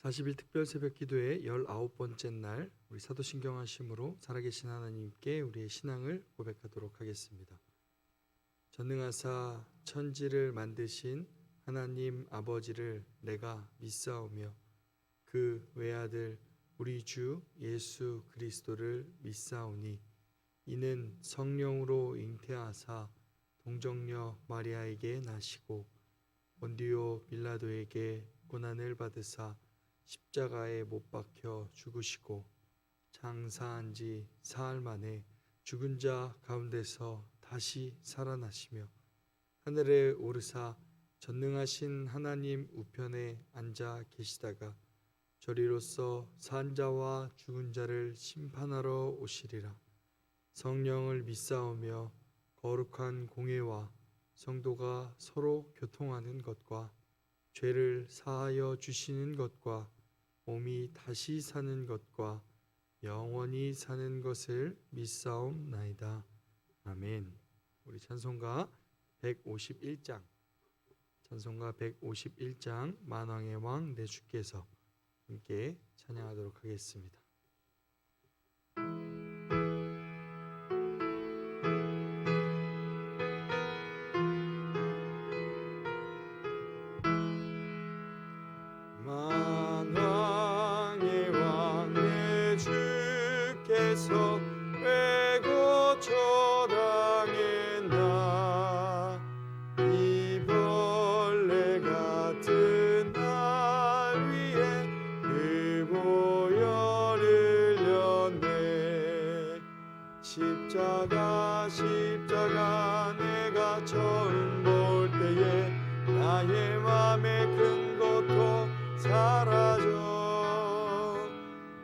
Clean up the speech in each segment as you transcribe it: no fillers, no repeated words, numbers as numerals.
40일 특별 새벽 기도의 19번째 날, 우리 사도신경 하심으로 살아계신 하나님께 우리의 신앙을 고백하도록 하겠습니다. 전능하사 천지를 만드신 하나님 아버지를 내가 믿사오며 그 외아들 우리 주 예수 그리스도를 믿사오니 이는 성령으로 잉태하사 동정녀 마리아에게 나시고 본디오 빌라도에게 고난을 받으사 십자가에 못 박혀 죽으시고 장사한 지 사흘 만에 죽은 자 가운데서 다시 살아나시며 하늘에 오르사 전능하신 하나님 우편에 앉아 계시다가 저리로서 산 자와 죽은 자를 심판하러 오시리라. 성령을 믿사오며 거룩한 공회와 성도가 서로 교통하는 것과 죄를 사하여 주시는 것과 몸이 다시 사는 것과 영원히 사는 것을 믿사옵나이다. 아멘. 우리 찬송가 151장 만왕의 왕 내 주께서 함께 찬양하도록 하겠습니다. 만왕의 왕 내 주께서 외고 초당했나 이 벌레 같은 날 위에 그 보혈을 흘렸네. 십자가 내가 처음 볼 때에 나의 맘에 큰 고통 사라져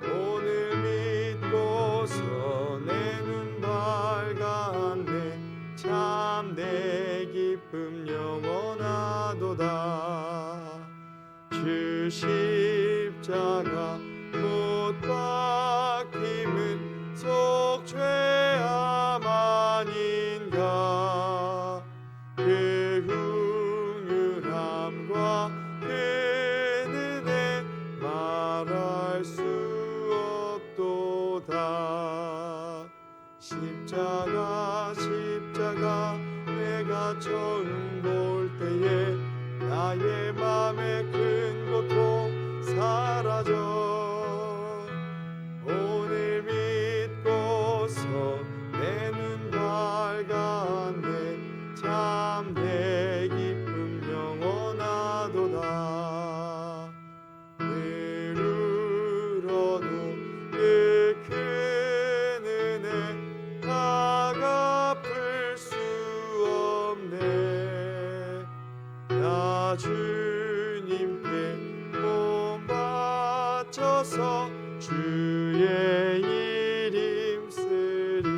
오늘 믿고서 내 눈 밝았네. 참 내 기쁨 영원하도다. 주 십자가 못 박힘은 속죄함 아닌가. 그 긍휼함과 그 은혜 말할 수 없도다. 십자가 내가 처음 볼 때에 나의 맘에 큰 고통 사라져 오늘 믿고서 내 눈 밝았네. 참 내 기쁨 영원하도다. 늘 울어도 그 큰 은혜 다 갚을 수 없네. 나 주님께 몸 바쳐서 주의 일 힘쓰리.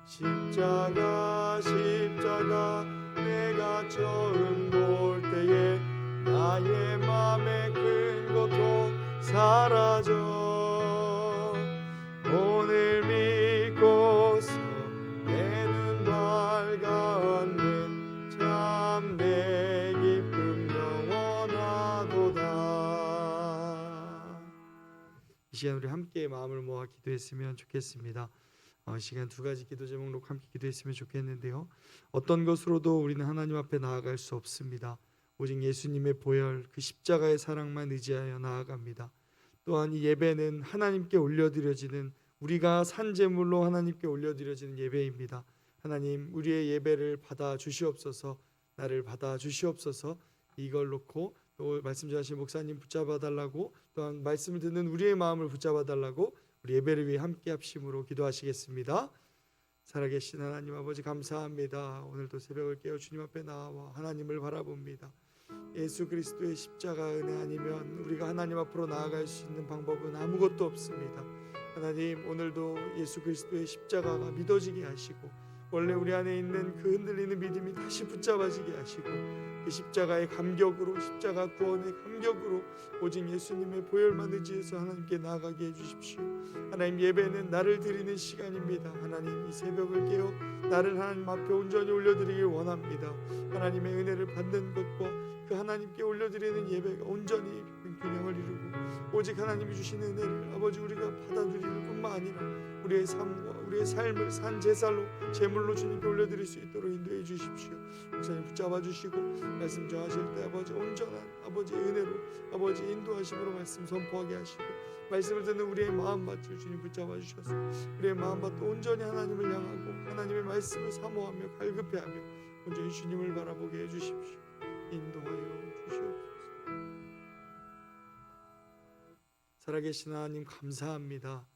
십자가 내가 처음 볼 때에 나의 맘에 큰 고통 사라져 오늘 믿고서 내 눈 밝았네. 참 내 기쁨 영원하도다. 이 시간 우리 함께 마음을 모아 기도했으면 좋겠습니다. 시간 두 가지 기도 제목으로 함께 기도했으면 좋겠는데요. 어떤 것으로도 우리는 하나님 앞에 나아갈 수 없습니다. 오직 예수님의 보혈, 그 십자가의 사랑만 의지하여 나아갑니다. 또한 이 예배는 하나님께 올려드려지는, 우리가 산 제물로 하나님께 올려드려지는 예배입니다. 하나님, 우리의 예배를 받아 주시옵소서. 나를 받아 주시옵소서. 이걸 놓고 또 말씀 전하신 목사님 붙잡아 달라고, 또한 말씀을 듣는 우리의 마음을 붙잡아 달라고 우리 예배를 위해 함께 합심으로 기도하시겠습니다. 살아계신 하나님 아버지, 감사합니다. 오늘도 새벽을 깨어 주님 앞에 나와 하나님을 바라봅니다. 예수 그리스도의 십자가 은혜 아니면 우리가 하나님 앞으로 나아갈 수 있는 방법은 아무것도 없습니다. 하나님, 오늘도 예수 그리스도의 십자가가 믿어지게 하시고 원래 우리 안에 있는 그 흔들리는 믿음이 다시 붙잡아지게 하시고 그 십자가의 감격으로, 십자가 구원의 감격으로 오직 예수님의 보혈만 의지해서 하나님께 나아가게 해주십시오. 하나님, 예배는 나를 드리는 시간입니다. 하나님, 이 새벽을 깨어 나를 하나님 앞에 온전히 올려드리길 원합니다. 하나님의 은혜를 받는 것과 그 하나님께 올려드리는 예배가 온전히 균형을 이루고 오직 하나님이 주시는 은혜를 아버지 우리가 받아들일 뿐만 아니라 우리의 삶과 우리의 삶을 산 제살로 제물로 주님께 올려드릴 수 있도록 인도해 주십시오. 목사님 붙잡아 주시고 말씀 전하실 때 아버지 온전한 아버지의 은혜로 아버지 인도하심으로 말씀 선포하게 하시고 말씀을 듣는 우리의 마음밭을 주님 붙잡아 주셔서 우리의 마음밭도 온전히 하나님을 향하고 하나님의 말씀을 사모하며 갈급해하며 온전히 주님을 바라보게 해주십시오. 인도하여 주시옵소서. 살아계신 하나님 감사합니다.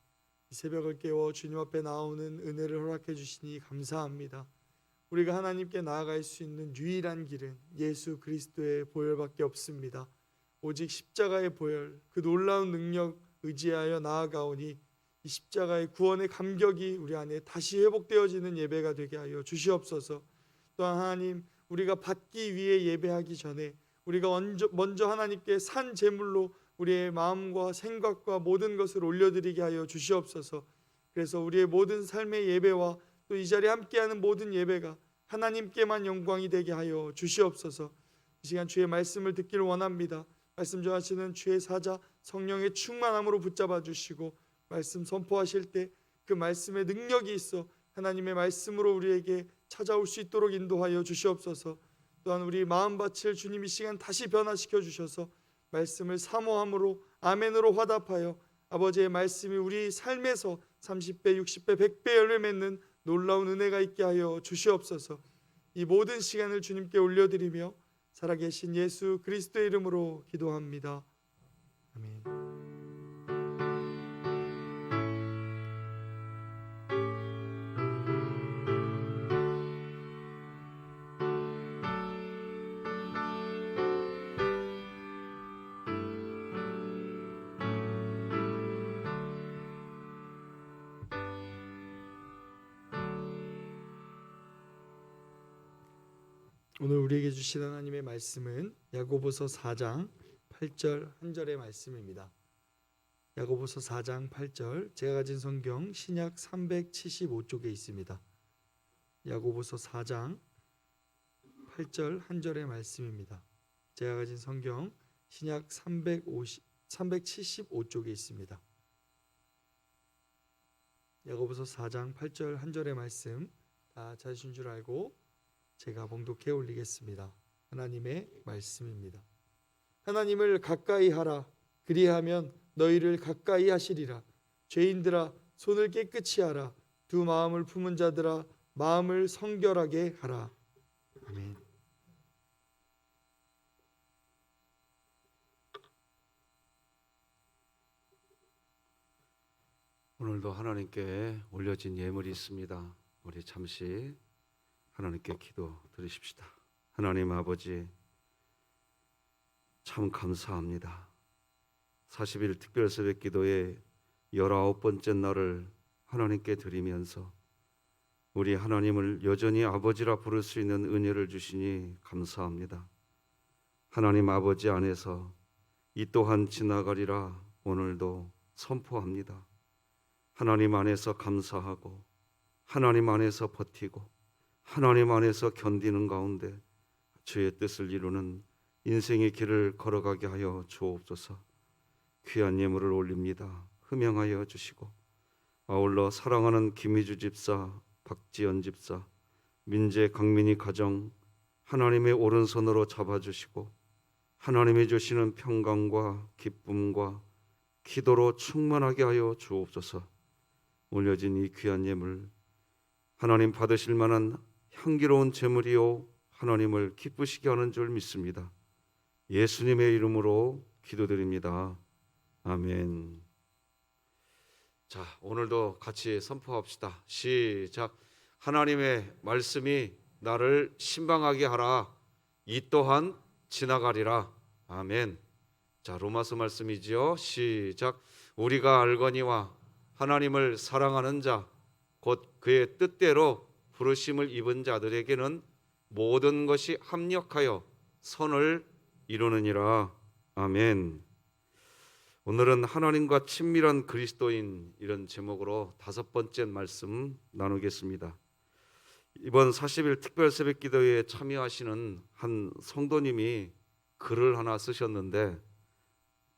이 새벽을 깨워 주님 앞에 나오는 은혜를 허락해 주시니 감사합니다. 우리가 하나님께 나아갈 수 있는 유일한 길은 예수 그리스도의 보혈밖에 없습니다. 오직 십자가의 보혈, 그 놀라운 능력 의지하여 나아가오니 이 십자가의 구원의 감격이 우리 안에 다시 회복되어지는 예배가 되게 하여 주시옵소서. 또한 하나님, 우리가 받기 위해 예배하기 전에 우리가 먼저 하나님께 산 제물로 우리의 마음과 생각과 모든 것을 올려드리게 하여 주시옵소서. 그래서 우리의 모든 삶의 예배와 또 이 자리에 함께하는 모든 예배가 하나님께만 영광이 되게 하여 주시옵소서. 이 시간 주의 말씀을 듣기를 원합니다. 말씀 전하시는 주의 사자 성령의 충만함으로 붙잡아 주시고 말씀 선포하실 때 그 말씀의 능력이 있어 하나님의 말씀으로 우리에게 찾아올 수 있도록 인도하여 주시옵소서. 또한 우리 마음밭을 주님 이 시간 다시 변화시켜 주셔서 말씀을 사모함으로 아멘으로 화답하여 아버지의 말씀이 우리 삶에서 30배, 60배, 100배 열매 맺는 놀라운 은혜가 있게 하여 주시옵소서. 이 모든 시간을 주님께 올려드리며 살아계신 예수 그리스도의 이름으로 기도합니다. 아멘. 오늘 우리에게 주신 하나님의 말씀은 야고보서 4장 8절 한 절의 말씀입니다. 야고보서 4장 8절, 제가 가진 성경 신약 375쪽에 있습니다. 야고보서 4장 8절 한 절의 말씀입니다. 제가 가진 성경 신약 375쪽에 있습니다. 야고보서 4장 8절 한 절의 말씀 다 찾으신 줄 알고 제가 봉독해 올리겠습니다. 하나님의 말씀입니다. 하나님을 가까이 하라. 그리하면 너희를 가까이 하시리라. 죄인들아 손을 깨끗이 하라. 두 마음을 품은 자들아 마음을 성결하게 하라. 아멘. 오늘도 하나님께 올려진 예물이 있습니다. 우리 잠시 하나님께 기도 드리십시다. 하나님 아버지, 참 감사합니다. 40일 특별 새벽 기도의 19번째 날을 하나님께 드리면서 우리 하나님을 여전히 아버지라 부를 수 있는 은혜를 주시니 감사합니다. 하나님 아버지 안에서 이 또한 지나가리라 오늘도 선포합니다. 하나님 안에서 감사하고 하나님 안에서 버티고 하나님 안에서 견디는 가운데 주의 뜻을 이루는 인생의 길을 걸어가게 하여 주옵소서. 귀한 예물을 올립니다. 흠양하여 주시고 아울러 사랑하는 김희주 집사, 박지연 집사, 민재 강민희 가정 하나님의 오른손으로 잡아주시고 하나님이 주시는 평강과 기쁨과 기도로 충만하게 하여 주옵소서. 올려진 이 귀한 예물 하나님 받으실 만한 향기로운 제물이요 하나님을 기쁘시게 하는 줄 믿습니다. 예수님의 이름으로 기도드립니다. 아멘. 자, 오늘도 같이 선포합시다. 시작. 하나님의 말씀이 나를 신방하게 하라. 이 또한 지나가리라. 아멘. 자, 로마서 말씀이지요. 시작. 우리가 알거니와 하나님을 사랑하는 자 곧 그의 뜻대로 부르심을 입은 자들에게는 모든 것이 합력하여 선을 이루느니라. 아멘. 오늘은 하나님과 친밀한 그리스도인, 이런 제목으로 5번째 말씀 나누겠습니다. 이번 40일 특별 새벽 기도에 참여하시는 한 성도님이 글을 하나 쓰셨는데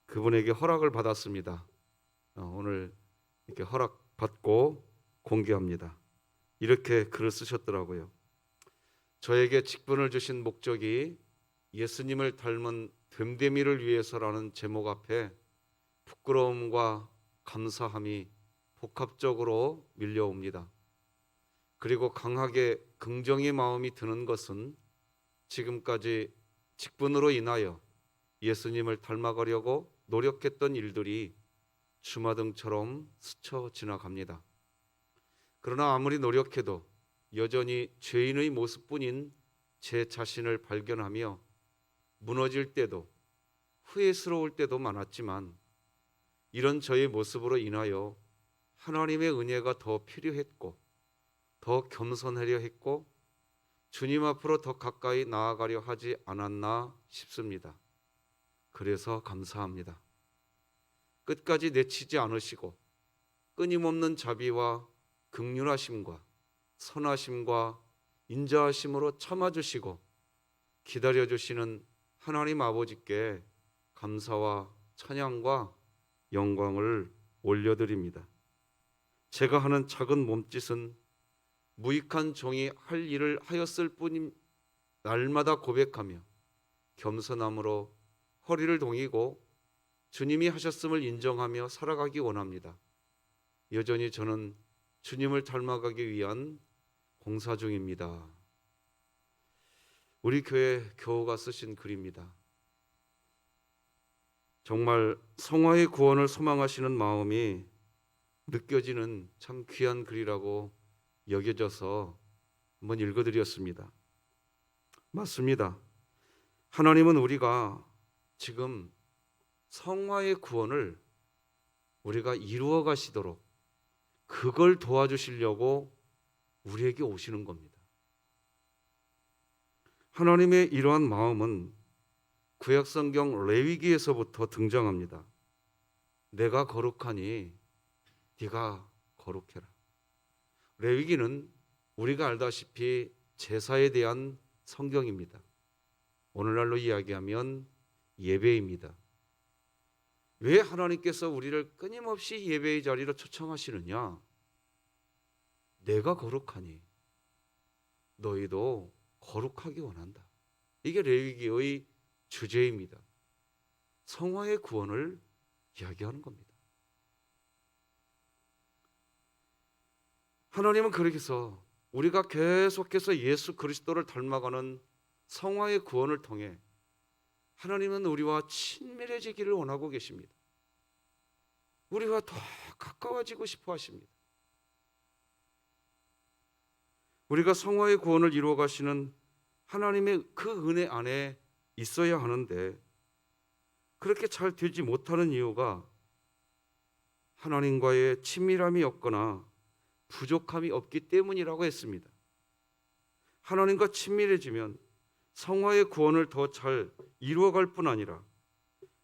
그분에게 허락을 받았습니다. 오늘 이렇게 허락받고 공개합니다. 이렇게 글을 쓰셨더라고요. 저에게 직분을 주신 목적이 예수님을 닮은 됨됨이를 위해서라는 제목 앞에 부끄러움과 감사함이 복합적으로 밀려옵니다. 그리고 강하게 긍정의 마음이 드는 것은 지금까지 직분으로 인하여 예수님을 닮아가려고 노력했던 일들이 주마등처럼 스쳐 지나갑니다. 그러나 아무리 노력해도 여전히 죄인의 모습뿐인 제 자신을 발견하며 무너질 때도 후회스러울 때도 많았지만, 이런 저의 모습으로 인하여 하나님의 은혜가 더 필요했고 더 겸손하려 했고 주님 앞으로 더 가까이 나아가려 하지 않았나 싶습니다. 그래서 감사합니다. 끝까지 내치지 않으시고 끊임없는 자비와 긍휼하심과 선하심과 인자하심으로 참아주시고 기다려주시는 하나님 아버지께 감사와 찬양과 영광을 올려드립니다. 제가 하는 작은 몸짓은 무익한 종이 할 일을 하였을 뿐임 날마다 고백하며 겸손함으로 허리를 동이고 주님이 하셨음을 인정하며 살아가기 원합니다. 여전히 저는 주님을 닮아가기 위한 공사 중입니다. 우리 교회 교우가 쓰신 글입니다. 정말 성화의 구원을 소망하시는 마음이 느껴지는 참 귀한 글이라고 여겨져서 한번 읽어드렸습니다. 맞습니다. 하나님은 우리가 지금 성화의 구원을 우리가 이루어 가시도록 그걸 도와주시려고 우리에게 오시는 겁니다. 하나님의 이러한 마음은 구약성경 레위기에서부터 등장합니다. 내가 거룩하니 네가 거룩해라. 레위기는 우리가 알다시피 제사에 대한 성경입니다. 오늘날로 이야기하면 예배입니다. 왜 하나님께서 우리를 끊임없이 예배의 자리로 초청하시느냐? 내가 거룩하니 너희도 거룩하기 원한다. 이게 레위기의 주제입니다. 성화의 구원을 이야기하는 겁니다. 하나님은 그렇게 해서 우리가 계속해서 예수 그리스도를 닮아가는 성화의 구원을 통해 하나님은 우리와 친밀해지기를 원하고 계십니다. 우리와 더 가까워지고 싶어 하십니다. 우리가 성화의 구원을 이루어 가시는 하나님의 그 은혜 안에 있어야 하는데 그렇게 잘 되지 못하는 이유가 하나님과의 친밀함이 없거나 부족함이 없기 때문이라고 했습니다. 하나님과 친밀해지면 성화의 구원을 더 잘 이루어갈 뿐 아니라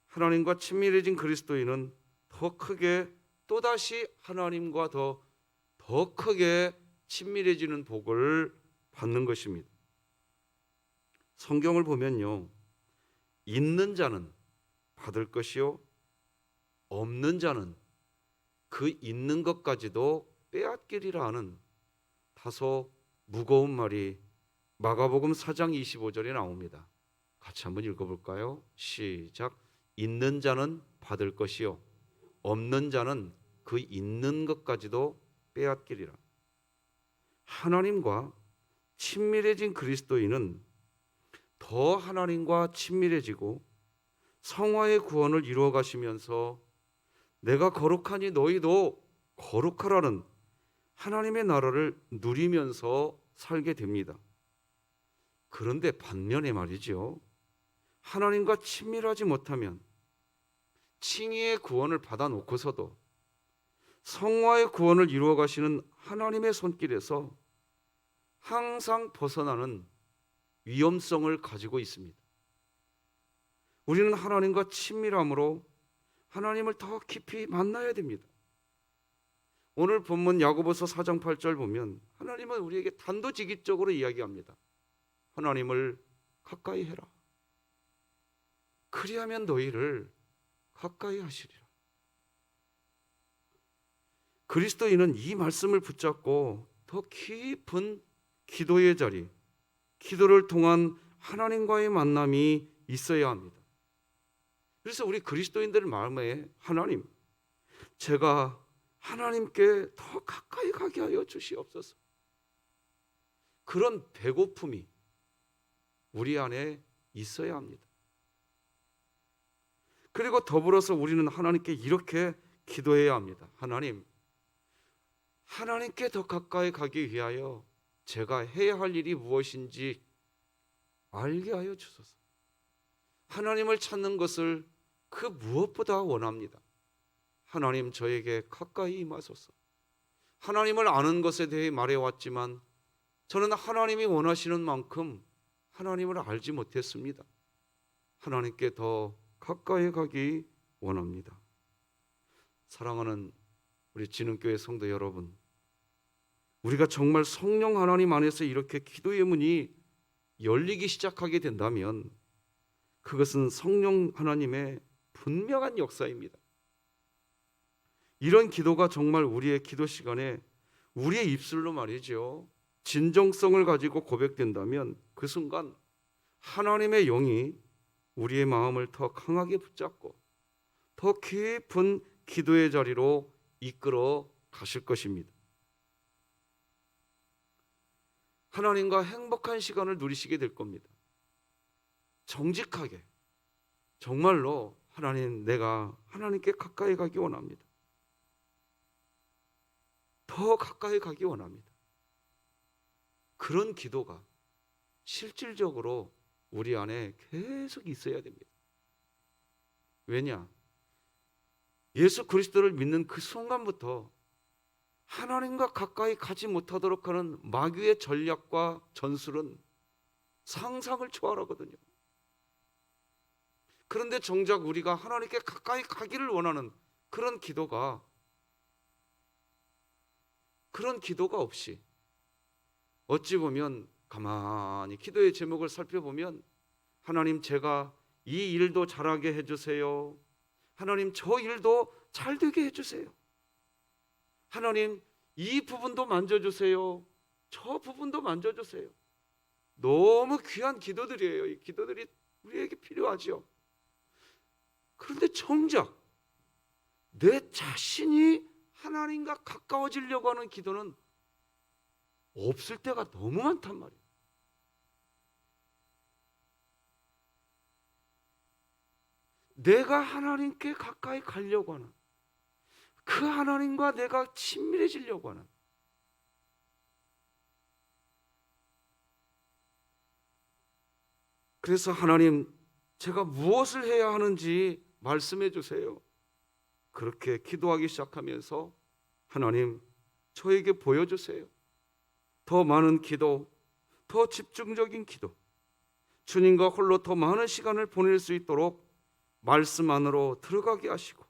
하나님과 친밀해진 그리스도인은 더 크게 또다시 하나님과 더 크게 친밀해지는 복을 받는 것입니다. 성경을 보면요, 있는 자는 받을 것이요 없는 자는 그 있는 것까지도 빼앗기리라 하는 다소 무거운 말이 마가복음 4장 25절에 나옵니다. 같이 한번 읽어볼까요? 시작. 있는 자는 받을 것이요 없는 자는 그 있는 것까지도 빼앗기리라. 하나님과 친밀해진 그리스도인은 더 하나님과 친밀해지고 성화의 구원을 이루어 가시면서 내가 거룩하니 너희도 거룩하라는 하나님의 나라를 누리면서 살게 됩니다. 그런데 반면에 말이죠, 하나님과 친밀하지 못하면 칭의의 구원을 항상 벗어나는 위험성을 가지고 있습니다. 우리는 하나님과 친밀함으로 하나님을 더 깊이 만나야 됩니다. 오늘 본문 야고보서 4장 8절 보면 하나님은 우리에게 단도직입적으로 이야기합니다. 하나님을 가까이 해라. 그리하면 너희를 가까이 하시리라. 그리스도인은 이 말씀을 붙잡고 더 깊은 기도의 자리, 기도를 통한 하나님과의 만남이 있어야 합니다. 그래서 우리 그리스도인들 마음에 하나님, 제가 하나님께 더 가까이 가게 하여 주시옵소서. 그런 배고픔이 우리 안에 있어야 합니다. 그리고 더불어서 우리는 하나님께 이렇게 기도해야 합니다. 하나님께 더 가까이 가기 위하여 제가 해야 할 일이 무엇인지 알게 하여 주소서. 하나님을 찾는 것을 그 무엇보다 원합니다. 하나님, 저에게 가까이 임하소서. 하나님을 아는 것에 대해 말해왔지만 저는 하나님이 원하시는 만큼 하나님을 알지 못했습니다. 하나님께 더 가까이 가기 원합니다. 사랑하는 우리 진흥교회 성도 여러분, 우리가 정말 성령 하나님 안에서 이렇게 기도의 문이 열리기 시작하게 된다면 그것은 성령 하나님의 분명한 역사입니다. 이런 기도가 정말 우리의 기도 시간에 우리의 입술로 말이죠, 진정성을 가지고 고백된다면 그 순간 하나님의 영이 우리의 마음을 더 강하게 붙잡고 더 깊은 기도의 자리로 이끌어 가실 것입니다. 하나님과 행복한 시간을 누리시게 될 겁니다. 정직하게, 정말로 하나님, 내가 하나님께 가까이 가기 원합니다. 더 가까이 가기 원합니다. 그런 기도가 실질적으로 우리 안에 계속 있어야 됩니다. 왜냐? 예수 그리스도를 믿는 그 순간부터 하나님과 가까이 가지 못하도록 하는 마귀의 전략과 전술은 상상을 초월하거든요. 그런데 정작 우리가 하나님께 가까이 가기를 원하는 그런 기도가 없이 어찌 보면 가만히 기도의 제목을 살펴보면 하나님, 제가 이 일도 잘하게 해주세요. 하나님, 저 일도 잘 되게 해주세요. 하나님, 이 부분도 만져주세요. 저 부분도 만져주세요. 너무 귀한 기도들이에요. 이 기도들이 우리에게 필요하죠. 그런데 정작 내 자신이 하나님과 가까워지려고 하는 기도는 없을 때가 너무 많단 말이에요. 내가 하나님께 가까이 가려고 하는, 그 하나님과 내가 친밀해지려고 하는, 그래서 하나님, 제가 무엇을 해야 하는지 말씀해 주세요. 그렇게 기도하기 시작하면서 하나님, 저에게 보여주세요. 더 많은 기도, 더 집중적인 기도, 주님과 홀로 더 많은 시간을 보낼 수 있도록 말씀 안으로 들어가게 하시고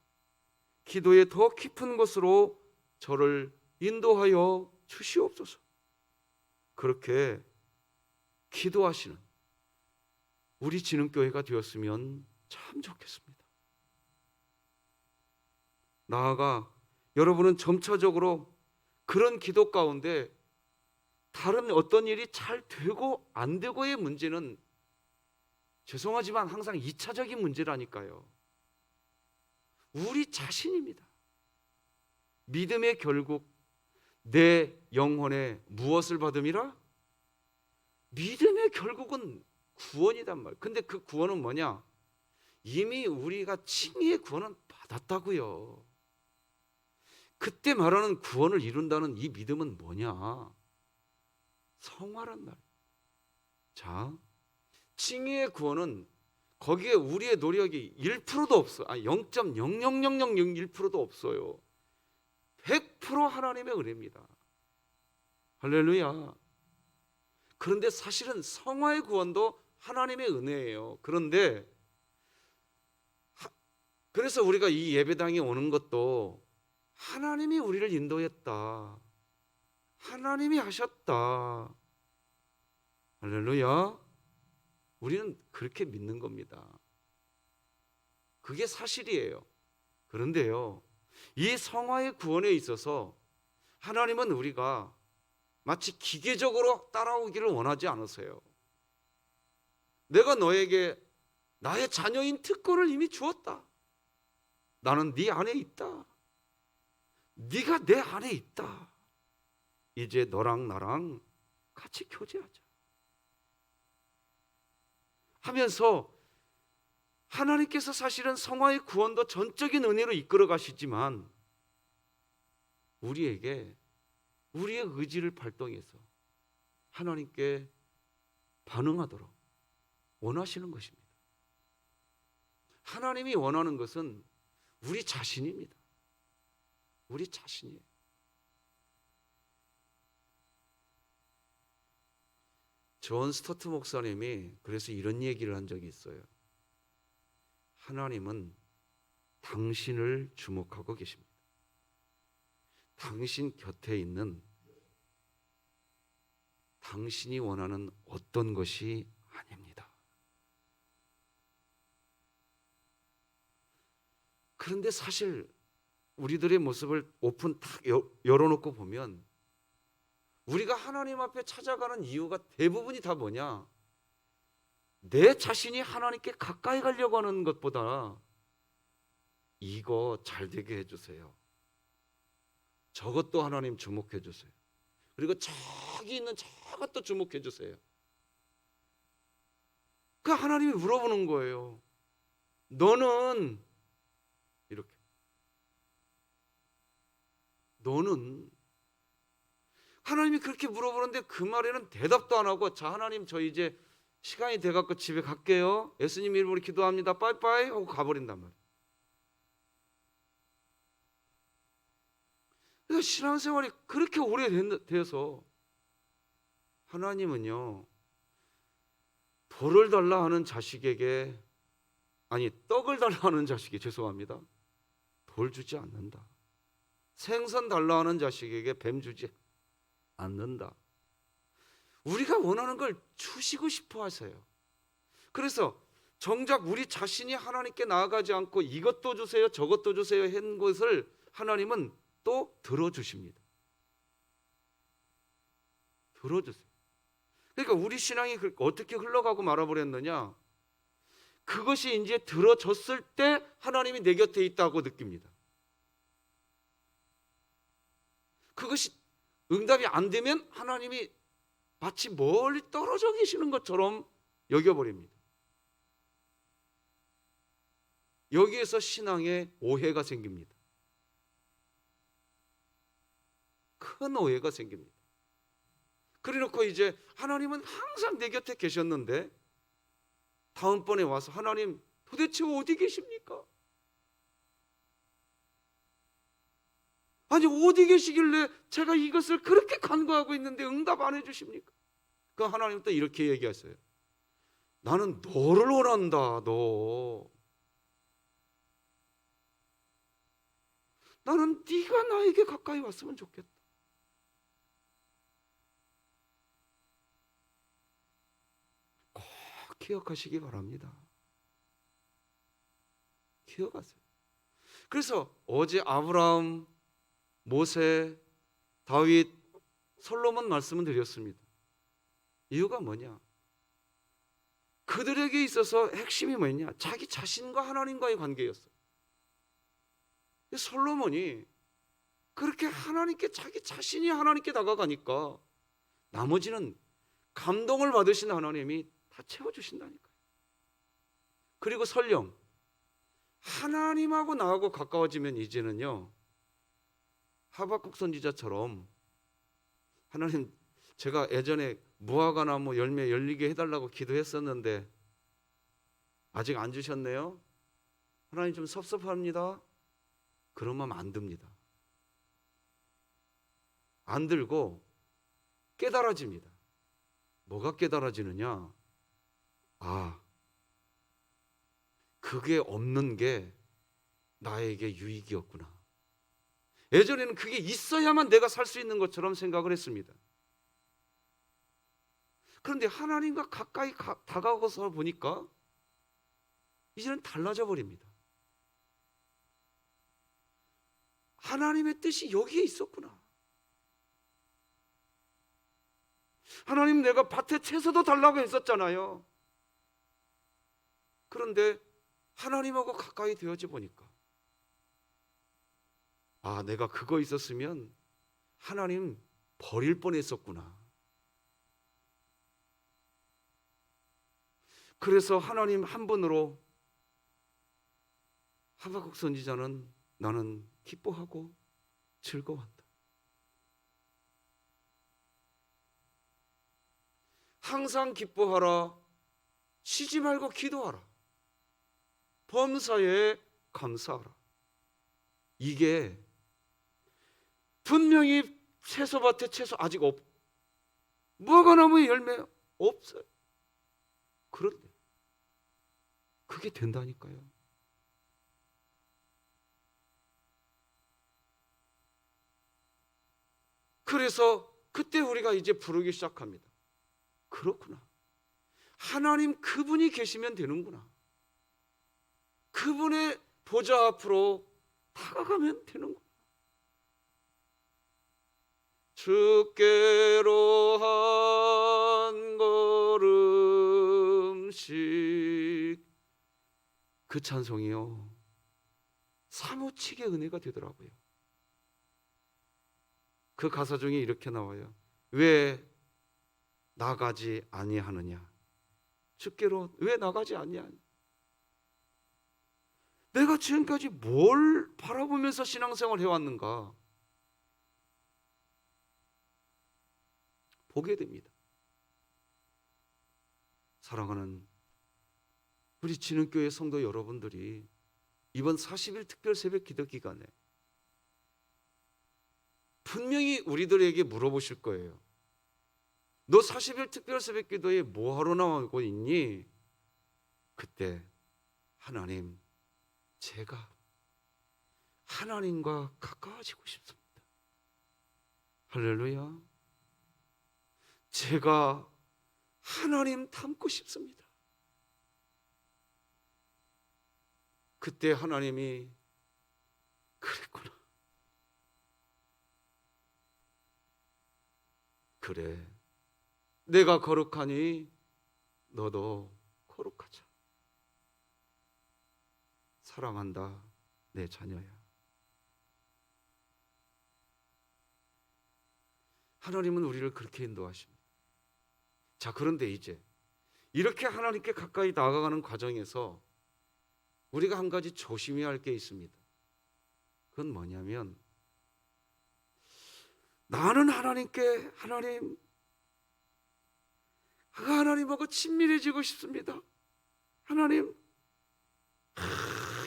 기도의 더 깊은 곳으로 저를 인도하여 주시옵소서. 그렇게 기도하시는 우리 진흥교회가 되었으면 참 좋겠습니다. 나아가 여러분은 점차적으로 그런 기도 가운데 다른 어떤 일이 잘 되고 안 되고의 문제는 죄송하지만 항상 2차적인 문제라니까요. 우리 자신입니다. 믿음의 결국 내 영혼에 무엇을 받음이라? 믿음의 결국은 구원이단 말이에요. 근데 그 구원은 뭐냐? 이미 우리가 칭의의 구원은 받았다고요. 그때 말하는 구원을 이룬다는 이 믿음은 뭐냐? 성화란 말이에요. 자, 칭의의 구원은 거기에 우리의 노력이 1%도 없어요. 0.00001%도 없어요. 100% 하나님의 은혜입니다. 할렐루야. 그런데 사실은 성화의 구원도 하나님의 은혜예요. 그런데 그래서 우리가 이 예배당에 오는 것도 하나님이 우리를 인도했다. 하나님이 하셨다. 할렐루야. 우리는 그렇게 믿는 겁니다. 그게 사실이에요. 그런데요, 이 성화의 구원에 있어서 하나님은 우리가 마치 기계적으로 따라오기를 원하지 않으세요. 내가 너에게 나의 자녀인 특권을 이미 주었다. 나는 네 안에 있다. 네가 내 안에 있다. 이제 너랑 나랑 같이 교제하자 하면서 하나님께서 사실은 성화의 구원도 전적인 은혜로 이끌어 가시지만 우리에게 우리의 의지를 발동해서 하나님께 반응하도록 원하시는 것입니다. 하나님이 원하는 것은 우리 자신입니다. 우리 자신이에요. 존 스토트 목사님이 그래서 이런 얘기를 한 적이 있어요. 하나님은 당신을 주목하고 계십니다. 당신 곁에 있는 당신이 원하는 어떤 것이 아닙니다. 그런데 사실 우리들의 모습을 오픈 탁 열어놓고 보면 우리가 하나님 앞에 찾아가는 이유가 대부분이 다 뭐냐? 내 자신이 하나님께 가까이 가려고 하는 것보다 이거 잘 되게 해주세요. 저것도 하나님 주목해 주세요. 그리고 저기 있는 저것도 주목해 주세요. 그 하나님이 물어보는 거예요. 너는 이렇게. 너는 하나님이 그렇게 물어보는데 그 말에는 대답도 안 하고 자 하나님 저 이제 시간이 돼갖고 집에 갈게요. 예수님 이름으로 기도합니다. 빠이빠이 하고 가버린단 말이에요. 그러니까 신앙생활이 그렇게 오래돼서 하나님은요 돌을 달라 하는 자식에게 아니 떡을 달라 하는 자식이 죄송합니다. 돌 주지 않는다. 생선 달라 하는 자식에게 뱀 주지 않는다. 우리가 원하는 걸 주시고 싶어 하세요. 그래서 정작 우리 자신이 하나님께 나아가지 않고 이것도 주세요 저것도 주세요 한 것을 하나님은 또 들어주십니다. 들어주세요. 그러니까 우리 신앙이 어떻게 흘러가고 말아버렸느냐, 그것이 이제 들어졌을 때 하나님이 내 곁에 있다고 느낍니다. 그것이 응답이 안 되면 하나님이 마치 멀리 떨어져 계시는 것처럼 여겨버립니다. 여기에서 신앙에 오해가 생깁니다. 큰 오해가 생깁니다. 그래놓고 이제 하나님은 항상 내 곁에 계셨는데 다음번에 와서 하나님 도대체 어디 계십니까? 아니 어디 계시길래 제가 이것을 그렇게 간구하고 있는데 응답 안 해주십니까? 그 하나님 또 이렇게 얘기하세요. 나는 너를 원한다. 너. 나는 네가 나에게 가까이 왔으면 좋겠다. 꼭 기억하시기 바랍니다. 기억하세요. 그래서 어제 아브라함, 모세, 다윗, 솔로몬 말씀을 드렸습니다. 이유가 뭐냐? 그들에게 있어서 핵심이 뭐냐? 자기 자신과 하나님과의 관계였어요. 솔로몬이 그렇게 하나님께 자기 자신이 하나님께 다가가니까 나머지는 감동을 받으신 하나님이 다 채워주신다니까요. 그리고 설령 하나님하고 나하고 가까워지면 이제는요 하박국 선지자처럼 하나님 제가 예전에 무화과 나무 열매 열리게 해달라고 기도했었는데 아직 안 주셨네요. 하나님 좀 섭섭합니다. 그러면 안 듭니다. 안 들고 깨달아집니다. 뭐가 깨달아지느냐? 아, 그게 없는 게 나에게 유익이었구나. 예전에는 그게 있어야만 내가 살 수 있는 것처럼 생각을 했습니다. 그런데 하나님과 가까이 다가가서 보니까 이제는 달라져 버립니다. 하나님의 뜻이 여기에 있었구나. 하나님, 내가 밭에 채소도 달라고 했었잖아요. 그런데 하나님하고 가까이 되어져 보니까 아, 내가 그거 있었으면 하나님 버릴 뻔했었구나. 그래서 하나님 한 분으로 하박국 선지자는 나는 기뻐하고 즐거워한다. 항상 기뻐하라. 쉬지 말고 기도하라. 범사에 감사하라. 이게 분명히 채소밭에 채소 아직 무화과나무에 열매 없어요. 그런데 그게 된다니까요. 그래서 그때 우리가 이제 부르기 시작합니다. 그렇구나. 하나님 그분이 계시면 되는구나. 그분의 보좌 앞으로 다가가면 되는구나. 주께로 한 걸음씩, 그 찬송이요 사무치게 은혜가 되더라고요. 그 가사 중에 이렇게 나와요. 왜 나가지 아니하느냐? 주께로 왜 나가지 아니하냐? 내가 지금까지 뭘 바라보면서 신앙생활 해왔는가? 보게 됩니다. 사랑하는 우리 진흥교회 성도 여러분들이 이번 40일 특별 새벽 기도 기간에 분명히 우리들에게 물어보실 거예요. 너 40일 특별 새벽 기도에 뭐하러 나오고 있니? 그때 하나님, 제가 하나님과 가까워지고 싶습니다. 할렐루야. 제가 하나님 닮고 싶습니다. 그때 하나님이 그랬구나. 그래, 내가 거룩하니 너도 거룩하자. 사랑한다, 내 자녀야. 하나님은 우리를 그렇게 인도하십니다. 자, 그런데 이제 이렇게 하나님께 가까이 나아가는 과정에서 우리가 한 가지 조심해야 할 게 있습니다. 그건 뭐냐면, 나는 하나님께 하나님하고 친밀해지고 싶습니다. 하나님,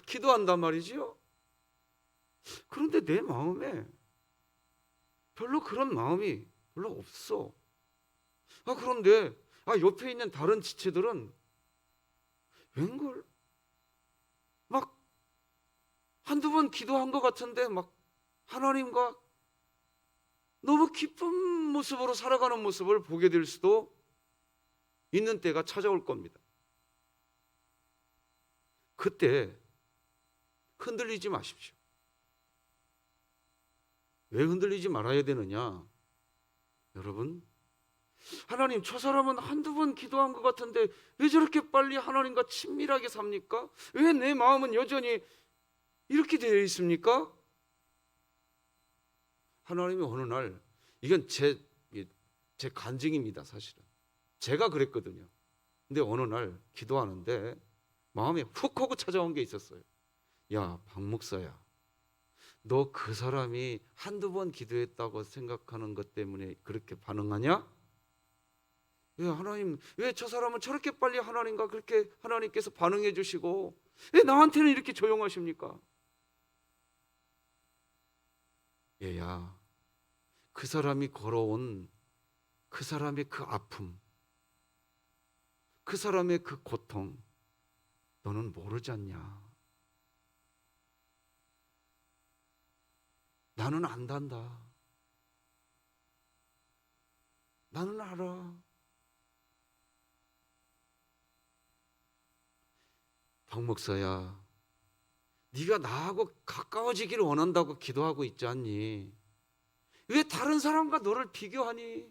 기도한단 말이지요. 그런데 내 마음에 별로 그런 마음이 별로 없어. 그런데 옆에 있는 다른 지체들은 웬걸 막 한두 번 기도한 것 같은데 막 하나님과 너무 기쁜 모습으로 살아가는 모습을 보게 될 수도 있는 때가 찾아올 겁니다. 그때 흔들리지 마십시오. 왜 흔들리지 말아야 되느냐? 여러분, 하나님, 저 사람은 한두 번 기도한 것 같은데 왜 저렇게 빨리 하나님과 친밀하게 삽니까? 왜 내 마음은 여전히 이렇게 되어 있습니까? 하나님이 어느 날, 이건 제 간증입니다. 사실은 제가 그랬거든요. 근데 어느 날 기도하는데 마음에 훅 하고 찾아온 게 있었어요. 야, 박 목사야, 너 그 사람이 한두 번 기도했다고 생각하는 것 때문에 그렇게 반응하냐? 왜 저 사람은 저렇게 빨리 하나님과 그렇게 하나님께서 반응해 주시고 왜 나한테는 이렇게 조용하십니까? 얘야, 그 사람이 걸어온 그 사람의 그 아픔, 그 사람의 그 고통 너는 모르지 않냐? 나는 안단다. 나는 알아. 박 목사야, 네가 나하고 가까워지기를 원한다고 기도하고 있지 않니? 왜 다른 사람과 너를 비교하니?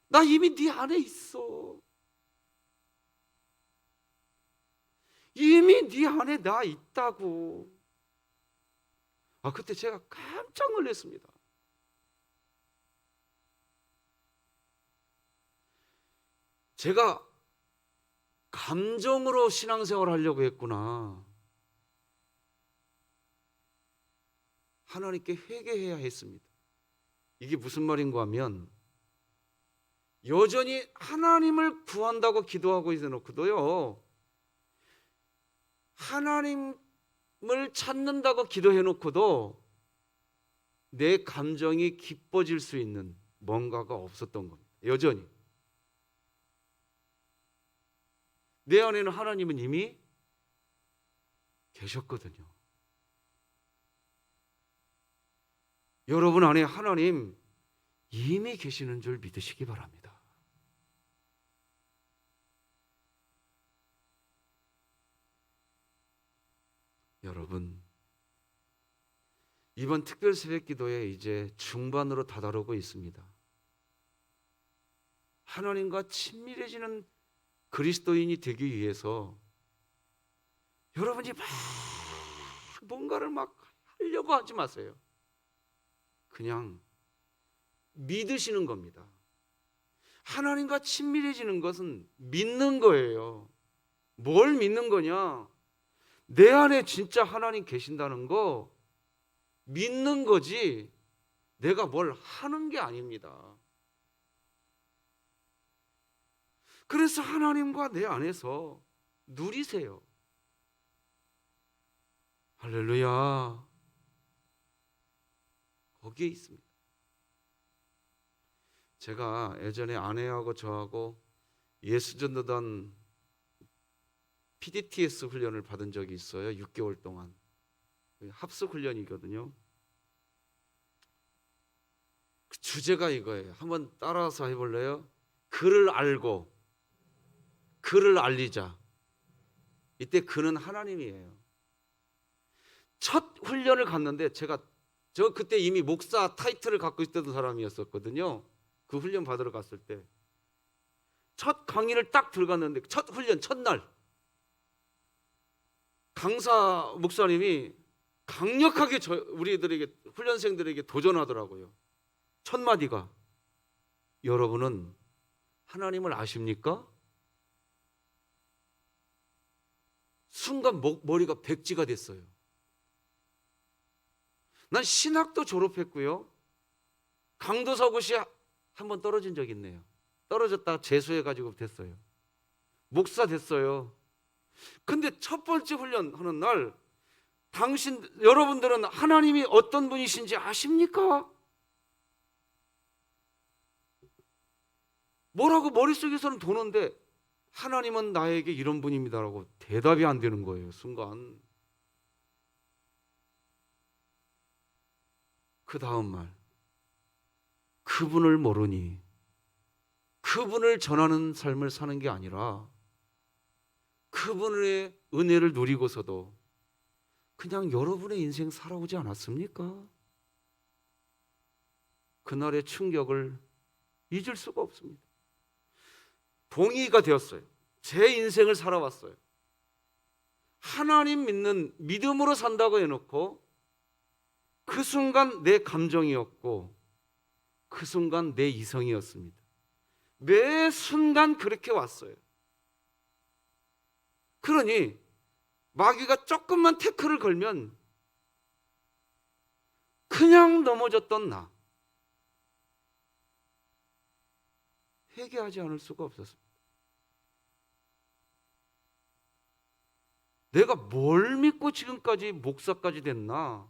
나 이미 네 안에 있어. 이미 네 안에 나 있다고. 그때 제가 깜짝 놀랐습니다. 제가 감정으로 신앙생활을 하려고 했구나. 하나님께 회개해야 했습니다. 이게 무슨 말인가 하면 여전히 하나님을 구한다고 기도하고 있어놓고도요, 하나님을 찾는다고 기도해놓고도 내 감정이 기뻐질 수 있는 뭔가가 없었던 겁니다. 여전히 내 안에는 하나님은 이미 계셨거든요. 여러분 안에 하나님 이미 계시는 줄 믿으시기 바랍니다. 여러분, 이번 특별 새벽 기도에 이제 중반으로 다다르고 있습니다. 하나님과 친밀해지는 그리스도인이 되기 위해서 여러분이 뭔가를 하려고 하지 마세요. 그냥 믿으시는 겁니다. 하나님과 친밀해지는 것은 믿는 거예요. 뭘 믿는 거냐? 내 안에 진짜 하나님 계신다는 거 믿는 거지 내가 뭘 하는 게 아닙니다. 그래서 하나님과 내 안에서 누리세요. 할렐루야. 거기에 있습니다. 제가 예전에 아내하고 저하고 예수전도단 PDTS 훈련을 받은 적이 있어요. 6개월 동안. 합숙 훈련이거든요. 그 주제가 이거예요. 한번 따라서 해볼래요? 그를 알고 그를 알리자. 이때 그는 하나님이에요. 첫 훈련을 갔는데 저 그때 이미 목사 타이틀을 갖고 있던 사람이었었거든요. 그 훈련 받으러 갔을 때 첫 강의를 딱 들어갔는데 첫 훈련 첫날 강사 목사님이 강력하게 우리들에게 훈련생들에게 도전하더라고요. 첫 마디가 여러분은 하나님을 아십니까? 순간 머리가 백지가 됐어요. 난 신학도 졸업했고요. 강도사고시 한번 떨어진 적 있네요. 떨어졌다가 재수해가지고 됐어요. 목사 됐어요. 근데 첫 번째 훈련하는 날 여러분들은 하나님이 어떤 분이신지 아십니까? 뭐라고 머릿속에서는 도는데 하나님은 나에게 이런 분입니다라고 대답이 안 되는 거예요. 순간. 그 다음 말 그분을 모르니 그분을 전하는 삶을 사는 게 아니라 그분의 은혜를 누리고서도 그냥 여러분의 인생 살아오지 않았습니까? 그날의 충격을 잊을 수가 없습니다. 동의가 되었어요. 제 인생을 살아왔어요. 하나님 믿는 믿음으로 산다고 해놓고 그 순간 내 감정이었고 그 순간 내 이성이었습니다. 매 순간 그렇게 왔어요. 그러니 마귀가 조금만 태클을 걸면 그냥 넘어졌던 나 회개하지 않을 수가 없었습니다. 내가 뭘 믿고 지금까지 목사까지 됐나?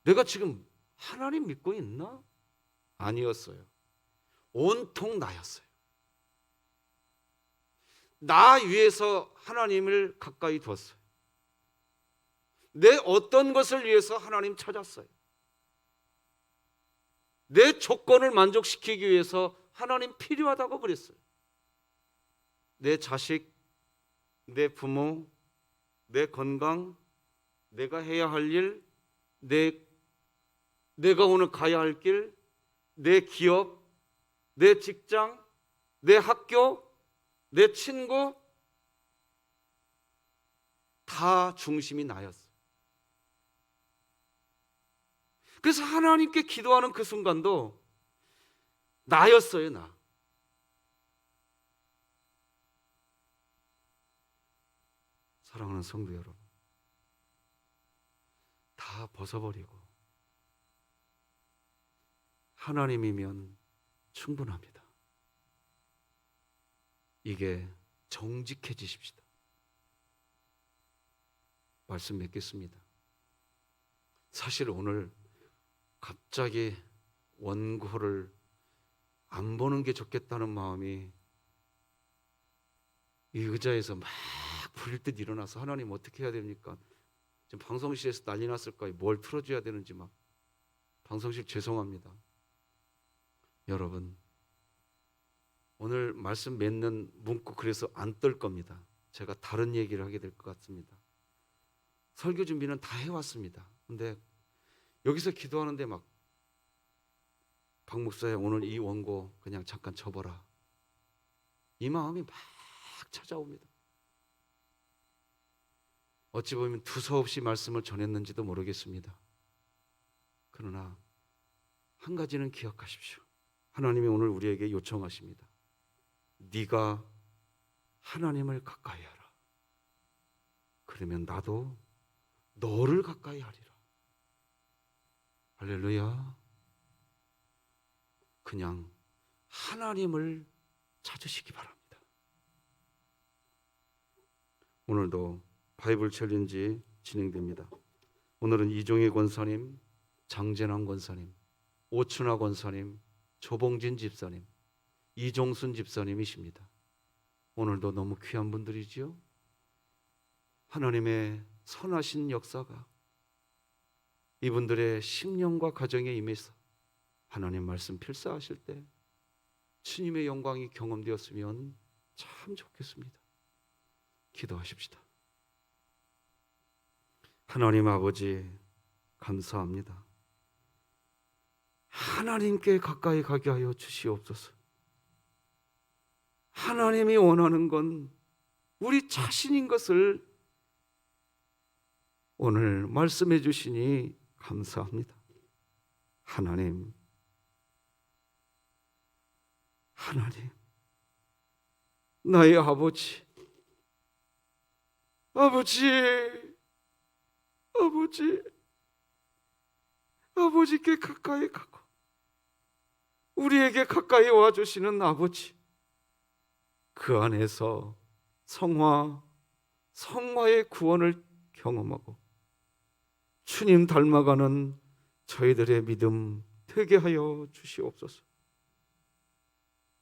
내가 지금 하나님 믿고 있나? 아니었어요. 온통 나였어요. 나 위해서 하나님을 가까이 두었어요. 내 어떤 것을 위해서 하나님 찾았어요. 내 조건을 만족시키기 위해서 하나님 필요하다고 그랬어요. 내 자식, 내 부모, 내 건강, 내가 해야 할 일, 내가 오늘 가야 할 길, 내 기업, 내 직장, 내 학교, 내 친구, 다 중심이 나였어요. 그래서 하나님께 기도하는 그 순간도 나였어요, 나. 사랑하는 성도 여러분, 다 벗어버리고 하나님이면 충분합니다. 이게 정직해지십시다. 말씀 맺겠습니다. 사실 오늘 갑자기 원고를 안 보는 게 좋겠다는 마음이 이 의자에서 막 부릴 듯 일어나서 하나님 어떻게 해야 됩니까? 지금 방송실에서 난리 났을 거예요. 뭘 틀어줘야 되는지 막. 방송실 죄송합니다. 여러분, 오늘 말씀 맺는 문구 그래서 안 뜰 겁니다. 제가 다른 얘기를 하게 될 것 같습니다. 설교 준비는 다 해왔습니다. 근데 여기서 기도하는데 막 박 목사야 오늘 이 원고 그냥 잠깐 접어라. 이 마음이 막 찾아옵니다. 어찌 보면 두서없이 말씀을 전했는지도 모르겠습니다. 그러나 한 가지는 기억하십시오. 하나님이 오늘 우리에게 요청하십니다. 네가 하나님을 가까이 하라. 그러면 나도 너를 가까이 하리라. 할렐루야. 그냥 하나님을 찾으시기 바랍니다. 오늘도 바이블 챌린지 진행됩니다. 오늘은 이종희 권사님, 장재남 권사님, 오춘하 권사님, 조봉진 집사님, 이종순 집사님이십니다. 오늘도 너무 귀한 분들이지요. 하나님의 선하신 역사가 이분들의 심령과 가정에 임해서 하나님 말씀 필사하실 때 주님의 영광이 경험되었으면 참 좋겠습니다. 기도하십시다. 하나님 아버지 감사합니다. 하나님께 가까이 가게 하여 주시옵소서. 하나님이 원하는 건 우리 자신인 것을 오늘 말씀해 주시니 감사합니다. 하나님, 나의 아버지께 가까이 가고 우리에게 가까이 와주시는 아버지, 그 안에서 성화의 구원을 경험하고 주님 닮아가는 저희들의 믿음 되게 하여 주시옵소서.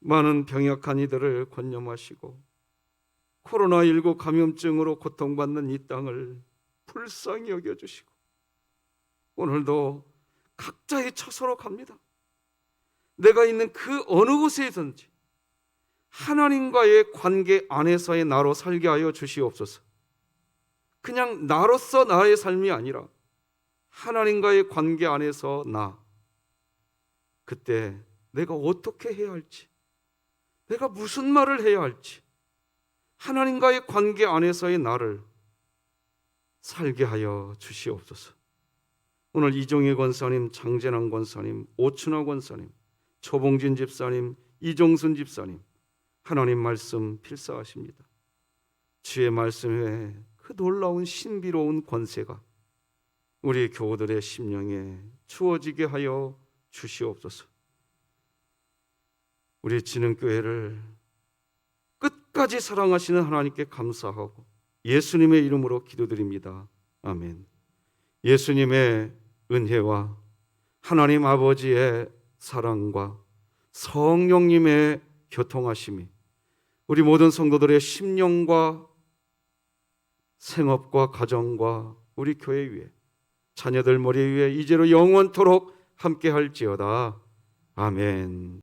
많은 병약한 이들을 권념하시고 코로나19 감염증으로 고통받는 이 땅을 불쌍히 여겨주시고 오늘도 각자의 처소로 갑니다. 내가 있는 그 어느 곳에든지 하나님과의 관계 안에서의 나로 살게 하여 주시옵소서. 그냥 나로서 나의 삶이 아니라 하나님과의 관계 안에서 그때 내가 어떻게 해야 할지, 내가 무슨 말을 해야 할지 하나님과의 관계 안에서의 나를 살게 하여 주시옵소서. 오늘 이종희 권사님, 장재남 권사님, 오춘하 권사님, 조봉진 집사님, 이종순 집사님, 하나님 말씀 필사하십니다. 주의 말씀에 그 놀라운 신비로운 권세가 우리 교우들의 심령에 주어지게 하여 주시옵소서. 우리 진흥교회를 끝까지 사랑하시는 하나님께 감사하고 예수님의 이름으로 기도드립니다. 아멘. 예수님의 은혜와 하나님 아버지의 사랑과 성령님의 교통하심이 우리 모든 성도들의 심령과 생업과 가정과 우리 교회 위에 자녀들 머리 위에 이제로 영원토록 함께 할지어다. 아멘.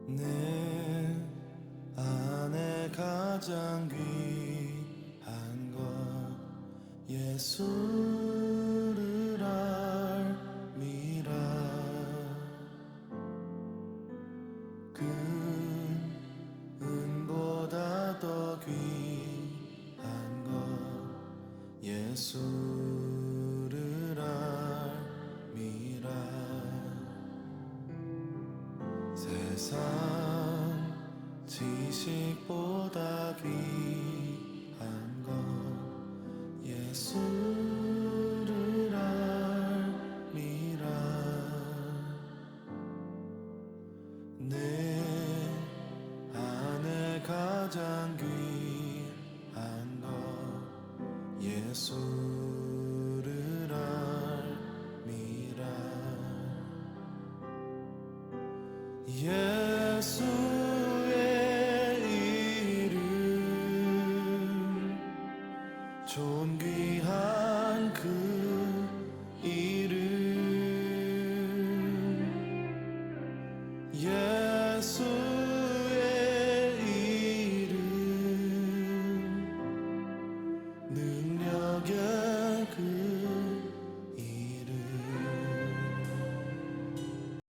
내 안에 가장 귀한 것 예수를 알미라. 그 은보다 더 귀한 것 예수를 알미라. 세상 지식보다 귀한 것 예수를 알미라. 내 안에 가장 귀한 것 예수를 알미라. 예수의 이름 존귀한